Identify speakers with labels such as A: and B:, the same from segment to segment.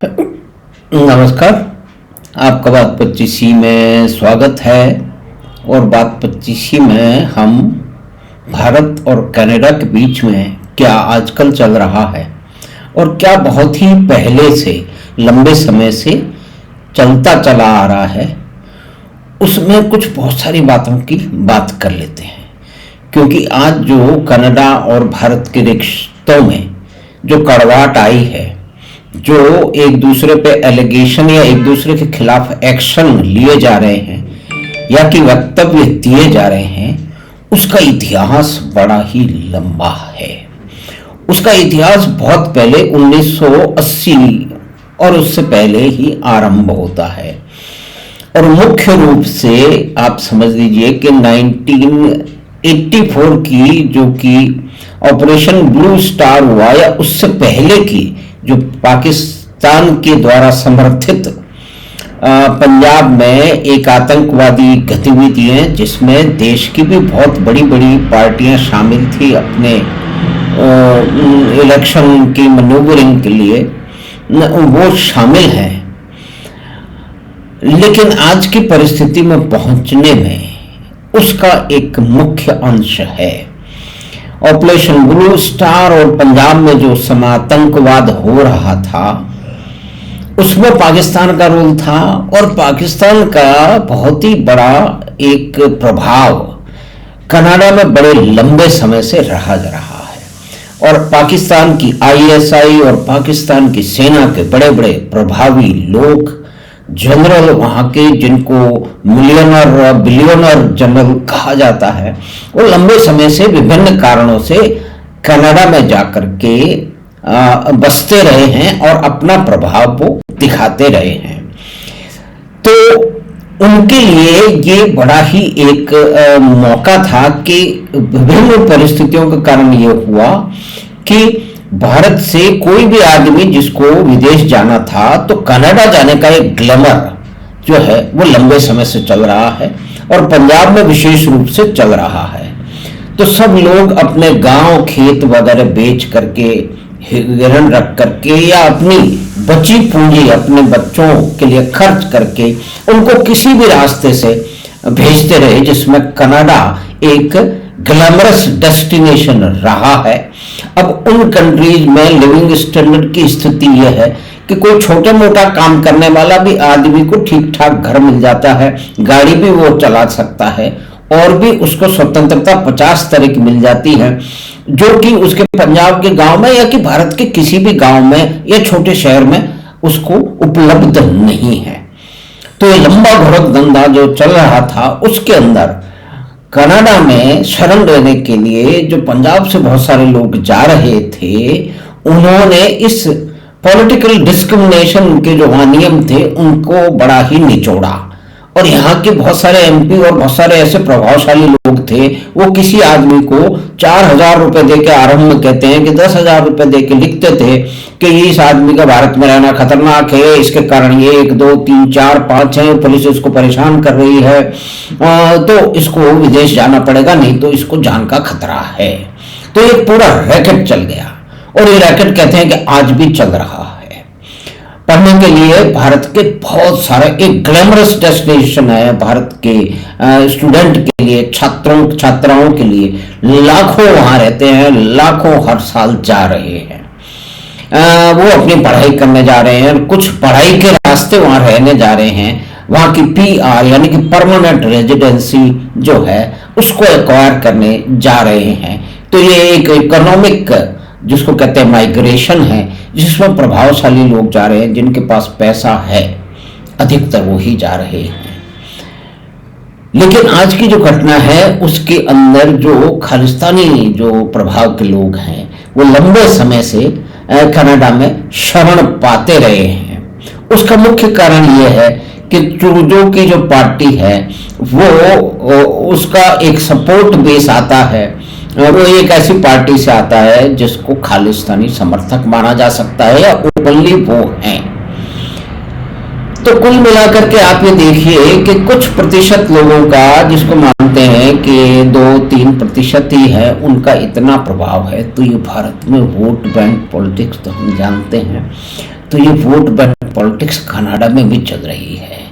A: नमस्कार। आपका बात 25 में स्वागत है। और बात 25 में हम भारत और कनाडा के बीच में क्या आजकल चल रहा है और क्या बहुत ही पहले से लंबे समय से चलता चला आ रहा है, उसमें कुछ बहुत सारी बातों की बात कर लेते हैं। क्योंकि आज जो कनाडा और भारत के रिश्तों में जो कड़वाहट आई है, जो एक दूसरे पे एलिगेशन या एक दूसरे के खिलाफ एक्शन लिए जा रहे हैं या कि वक्तव्य दिए जा रहे हैं, उसका इतिहास बड़ा ही लंबा है। उसका इतिहास बहुत पहले 1980 और उससे पहले ही आरंभ होता है। और मुख्य रूप से आप समझ लीजिए कि 1984 की जो कि ऑपरेशन ब्लू स्टार हुआ या उससे पहले की जो पाकिस्तान के द्वारा समर्थित पंजाब में एक आतंकवादी गतिविधियां जिसमें देश की भी बहुत बड़ी बड़ी पार्टियां शामिल थी अपने इलेक्शन की मैन्यूवरिंग के लिए, वो शामिल हैं। लेकिन आज की परिस्थिति में पहुंचने में उसका एक मुख्य अंश है ऑपरेशन ब्लू स्टार। और पंजाब में जो आतंकवाद हो रहा था उसमें पाकिस्तान का रोल था और पाकिस्तान का बहुत ही बड़ा एक प्रभाव कनाडा में बड़े लंबे समय से रहा जा रहा है। और पाकिस्तान की आईएसआई और पाकिस्तान की सेना के बड़े बड़े प्रभावी लोग, जनरल वहां के, जिनको मिलियनर बिलियनर जनरल कहा जाता है, वो लंबे समय से विभिन्न कारणों से कनाडा में जाकर के बसते रहे हैं और अपना प्रभाव वो दिखाते रहे हैं। तो उनके लिए ये बड़ा ही एक मौका था कि विभिन्न परिस्थितियों के कारण ये हुआ कि भारत से कोई भी आदमी जिसको विदेश जाना था तो कनाडा जाने का एक ग्लैमर जो है वो लंबे समय से चल रहा है और पंजाब में विशेष रूप से चल रहा है। तो सब लोग अपने गांव खेत वगैरह बेच करके, गिरन रख करके या अपनी बची पूंजी अपने बच्चों के लिए खर्च करके उनको किसी भी रास्ते से भेजते रहे, जिसमें कनाडा एक ग्लैमरस डेस्टिनेशन रहा है। अब उन कंट्रीज में लिविंग स्टैंडर्ड की स्थिति यह है कि कोई छोटा मोटा काम करने वाला भी आदमी को ठीक ठाक घर मिल जाता है, गाड़ी भी वो चला सकता है और भी उसको स्वतंत्रता 50 तरह की मिल जाती है, जो कि उसके पंजाब के गांव में या कि भारत के किसी भी गांव में या छोटे शहर में उसको उपलब्ध नहीं है। तो ये लंबा घोर धंधा जो चल रहा था उसके अंदर कनाडा में शरण लेने के लिए जो पंजाब से बहुत सारे लोग जा रहे थे, उन्होंने इस पॉलिटिकल डिस्क्रिमिनेशन के जो नियम थे उनको बड़ा ही निचोड़ा। और यहाँ के बहुत सारे एमपी और बहुत सारे ऐसे प्रभावशाली लोग थे, वो किसी आदमी को 4,000 रुपए दे के, आरंभ में कहते हैं कि 10,000 रुपए दे के लिखते थे कि इस आदमी का भारत में रहना खतरनाक है, इसके कारण ये 1 2 3 4 5 है, पुलिस इसको परेशान कर रही है, तो इसको विदेश जाना पड़ेगा, नहीं तो इसको जान का खतरा है। तो ये पूरा रैकेट चल गया और ये रैकेट कहते हैं कि आज भी चल रहा है। पढ़ने के लिए भारत के बहुत सारे एक ग्लैमरस डेस्टिनेशन है भारत के स्टूडेंट के लिए, छात्राओं के लिए लाखों वहां रहते हैं, लाखों हर साल जा रहे हैं। वो अपनी पढ़ाई करने जा रहे हैं, कुछ पढ़ाई के रास्ते वहां रहने जा रहे हैं, वहां की पीआर यानी कि परमानेंट रेजिडेंसी जो है उसको एक्वायर करने जा रहे हैं। तो ये एक इकोनॉमिक जिसको कहते हैं माइग्रेशन है, जिसमें प्रभावशाली लोग जा रहे हैं, जिनके पास पैसा है, अधिकतर वो ही जा रहे हैं। लेकिन आज की जो घटना है उसके अंदर जो खालिस्तानी जो प्रभाव के लोग हैं वो लंबे समय से कनाडा में शरण पाते रहे हैं। उसका मुख्य कारण यह है कि ट्रूडो की जो पार्टी है वो उसका एक सपोर्ट बेस आता है, वो एक ऐसी पार्टी से आता है जिसको खालिस्तानी समर्थक माना जा सकता है या ओपनली वो हैं। तो कुल मिलाकर के आप ये देखिए कि कुछ प्रतिशत लोगों का, जिसको मानते हैं कि 2-3% ही है, उनका इतना प्रभाव है। तो ये भारत में वोट बैंक पॉलिटिक्स तो हम जानते हैं, तो ये वोट बैंक पॉलिटिक्स कनाडा में भी चल रही है।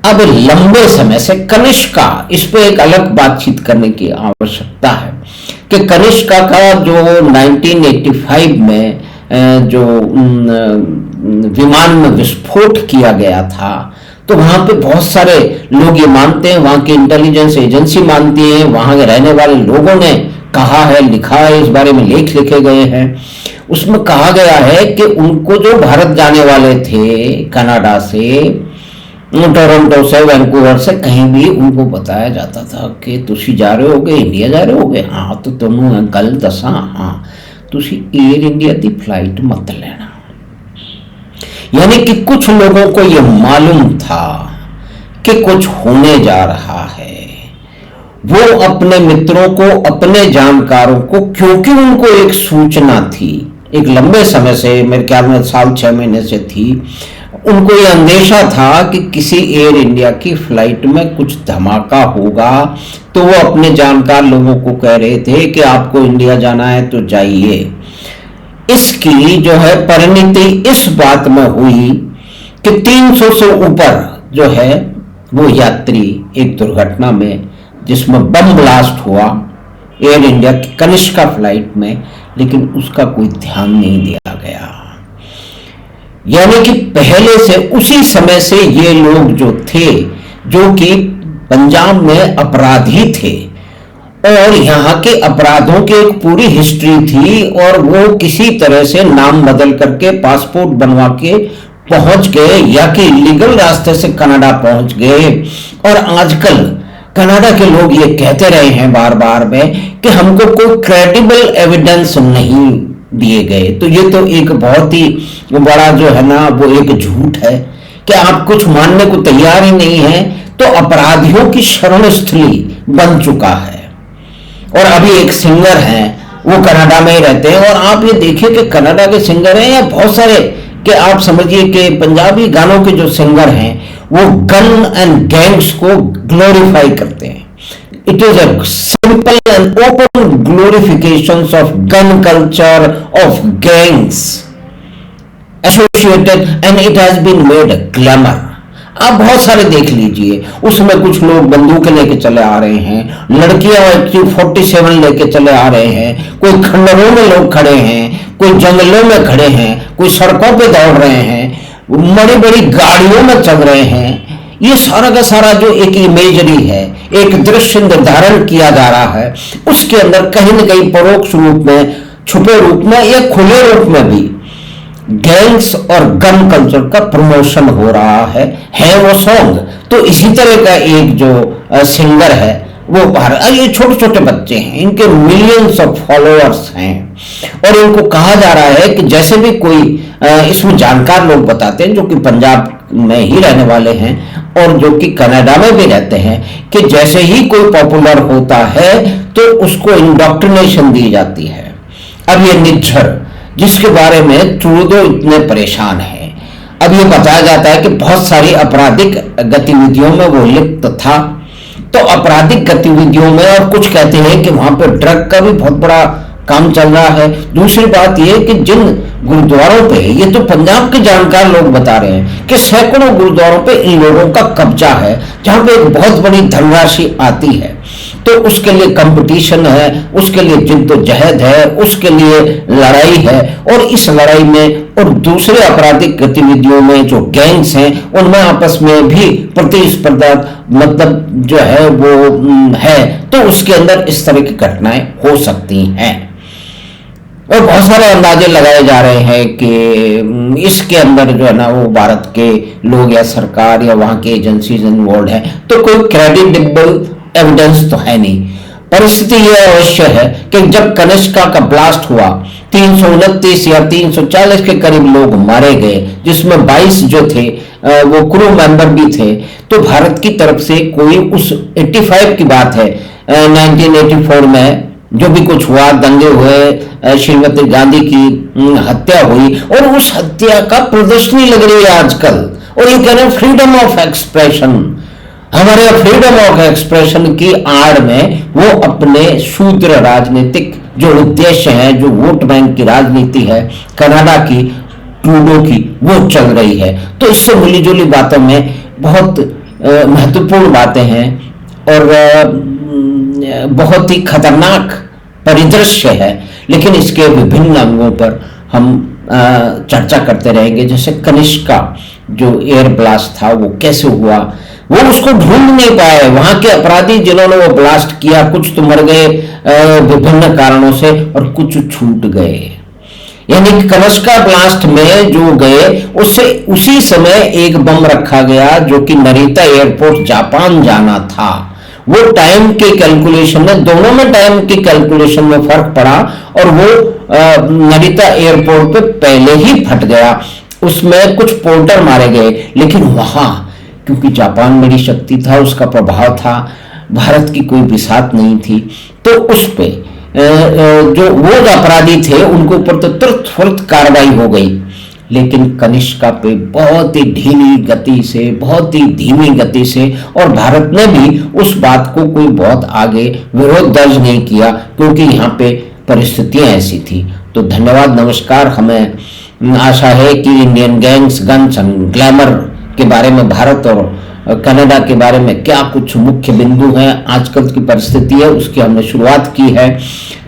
A: अब लंबे समय से कनिष्का, इस पे एक अलग बातचीत करने की आवश्यकता है कि कनिष्का का जो 1985 में जो विमान में विस्फोट किया गया था, तो वहां पे बहुत सारे लोग ये मानते हैं, वहां की इंटेलिजेंस एजेंसी मानती है, वहां के रहने वाले लोगों ने कहा है, लिखा है, इस बारे में लेख लिखे गए हैं। उसमें कहा गया है कि उनको जो भारत जाने वाले थे कनाडा से, टोरंटो से, वैंकूवर से, कहीं भी उनको बताया जाता था कि तुसी जा रहे होगे, इंडिया जा रहे होगे, हाँ तो तुम गल दसा, हाँ तुसी एयर इंडिया की फ्लाइट मत लेना। यानी कि कुछ लोगों को यह मालूम था कि कुछ होने जा रहा है। वो अपने मित्रों को, अपने जानकारों को, क्योंकि उनको एक सूचना थी, एक लंबे समय से, मेरे ख्याल में 6 महीने से थी, उनको ये अंदेशा था कि किसी एयर इंडिया की फ्लाइट में कुछ धमाका होगा, तो वो अपने जानकार लोगों को कह रहे थे कि आपको इंडिया जाना है तो जाइए। इसकी जो है परिणति इस बात में हुई कि 300 से ऊपर जो है वो यात्री एक दुर्घटना में, जिसमें बम ब्लास्ट हुआ एयर इंडिया की कनिष्का फ्लाइट में, लेकिन उसका कोई ध्यान नहीं दिया गया। यानी कि पहले से, उसी समय से ये लोग जो थे, जो कि पंजाब में अपराधी थे और यहाँ के अपराधों की एक पूरी हिस्ट्री थी, और वो किसी तरह से नाम बदल करके पासपोर्ट बनवा के पहुंच गए, या कि लीगल रास्ते से कनाडा पहुंच गए। और आजकल कनाडा के लोग ये कहते रहे हैं बार बार में कि हमको कोई क्रेडिबल एविडेंस नहीं दिए गए। तो ये तो एक बहुत ही बड़ा जो है ना, वो एक झूठ है कि आप कुछ मानने को तैयार ही नहीं है, तो अपराधियों की शरण स्थली बन चुका है। और अभी एक सिंगर हैं, वो कनाडा में ही रहते हैं, और आप ये देखिए कि कनाडा के सिंगर हैं या बहुत सारे, कि आप समझिए कि पंजाबी गानों के जो सिंगर हैं वो गन एंड गैंग्स को ग्लोरीफाई करते हैं। It is a simple and open glorifications of gun culture, of gangs associated, and it has been made a glamour. आप बहुत सारे देख लीजिए, उसमें कुछ लोग बंदूक लेके चले आ रहे हैं, लड़कियां AK-47 लेके चले आ रहे हैं, कोई खंडरों में लोग खड़े हैं, कोई जंगलों में खड़े हैं, कोई सड़कों पे दौड़ रहे हैं, बड़ी बड़ी गाड़ियों में चल रहे हैं। ये सारा का सारा जो एक इमेजरी है, एक दृश्य निर्धारण किया जा रहा है, उसके अंदर कहीं न कहीं परोक्ष रूप में, छुपे रूप में या खुले रूप में भी गैंग्स और गन कल्चर का प्रमोशन हो रहा है वो सॉन्ग। तो इसी तरह का एक जो सिंगर है वो भारत, ये छोटे छोटे बच्चे हैं, इनके मिलियंस ऑफ फॉलोअर्स हैं, और इनको कहा जा रहा है कि जैसे भी कोई, इसमें जानकार लोग बताते हैं जो कि पंजाब में ही रहने वाले हैं और जो कि कनाडा में भी रहते हैं, कि जैसे ही कोई पॉपुलर होता है तो उसको इंडोक्ट्रिनेशन दी जाती है। अब ये निज्जर, जिसके बारे में ट्रूडो इतने परेशान है, अब ये बताया जाता है कि बहुत सारी आपराधिक गतिविधियों में वो लिप्त था। तो आपराधिक गतिविधियों में, और कुछ कहते हैं कि वहां पर ड्रग का भी बहुत बड़ा काम चल रहा है। दूसरी बात यह कि जिन गुरुद्वारों पे, ये तो पंजाब के जानकार लोग बता रहे हैं कि सैकड़ों गुरुद्वारों पे इन लोगों का कब्जा है, जहां पे एक बहुत बड़ी धनराशि आती है। तो उसके लिए कंपटीशन है, उसके लिए जिद्दोजहद है, उसके लिए लड़ाई है, और इस लड़ाई में और दूसरे आपराधिक गतिविधियों में जो गैंग्स हैं उनमें आपस में भी प्रतिस्पर्धा मतलब जो है वो है। तो उसके अंदर इस तरह की घटनाएं हो सकती हैं, और बहुत सारे अंदाजे लगाए जा रहे हैं कि इसके अंदर जो है ना वो भारत के लोग या सरकार या वहां की एजेंसीज इन्वॉल्व है। तो कोई क्रेडिटेबल एविडेंस तो है नहीं। परिस्थिति यह अवश्य है कि जब कनिष्का का ब्लास्ट हुआ 329 या 340 के करीब लोग मारे गए, जिसमें 22 जो थे वो क्रू मेंबर भी थे। तो भारत की तरफ से कोई, उस 85 की बात है, 1984 में जो भी कुछ हुआ, दंगे हुए, श्रीमती गांधी की हत्या हुई, और उस हत्या का प्रदर्शनी लग रही है आजकल, और ये कह रहे हैं फ्रीडम ऑफ एक्सप्रेशन। हमारे फ्रीडम ऑफ एक्सप्रेशन की आड़ में वो अपने शूद्र राजनीतिक जो उद्देश्य है, जो वोट बैंक की राजनीति है कनाडा की, ट्रूडो की वो चल रही है। तो इससे मिली जुली बातों में बहुत महत्वपूर्ण बातें हैं और बहुत ही खतरनाक परिदृश्य है, लेकिन इसके विभिन्न अंगों पर हम चर्चा करते रहेंगे। जैसे कनिष्का जो एयर ब्लास्ट था वो कैसे हुआ, वो उसको ढूंढ नहीं पाए, वहां के अपराधी जिन्होंने वो ब्लास्ट किया कुछ तो मर गए विभिन्न कारणों से और कुछ छूट गए। यानी कनिष्का ब्लास्ट में जो गए उससे उसी समय एक बम रखा गया जो कि नरिता एयरपोर्ट जापान जाना था। वो टाइम के कैलकुलेशन में, दोनों में टाइम के कैलकुलेशन में फर्क पड़ा और वो नरिता एयरपोर्ट पे पहले ही फट गया। उसमें कुछ पोर्टर मारे गए, लेकिन वहां क्योंकि जापान बड़ी शक्ति था, उसका प्रभाव था, भारत की कोई बिसात नहीं थी, तो उस पे जो वो अपराधी थे उनके ऊपर तो तुरंत कार्रवाई हो गई। लेकिन कनिष्का पे बहुत ही ढीली गति से, बहुत ही धीमी गति से, और भारत ने भी उस बात को कोई बहुत आगे विरोध दर्ज नहीं किया क्योंकि यहाँ पे परिस्थितियां ऐसी थी। तो धन्यवाद, नमस्कार। हमें आशा है कि Indian gangs, guns and glamour के बारे में, भारत और कनाडा के बारे में क्या कुछ मुख्य बिंदु हैं, आजकल की परिस्थिति है उसकी हमने शुरुआत की है।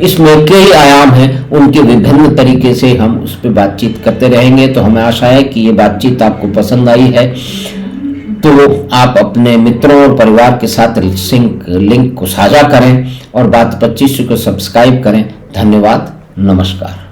A: इसमें कई आयाम हैं, उनके विभिन्न तरीके से हम उस पर बातचीत करते रहेंगे। तो हमें आशा है कि ये बातचीत आपको पसंद आई है, तो आप अपने मित्रों और परिवार के साथ लिंक को साझा करें और बात 25 को सब्सक्राइब करें। धन्यवाद, नमस्कार।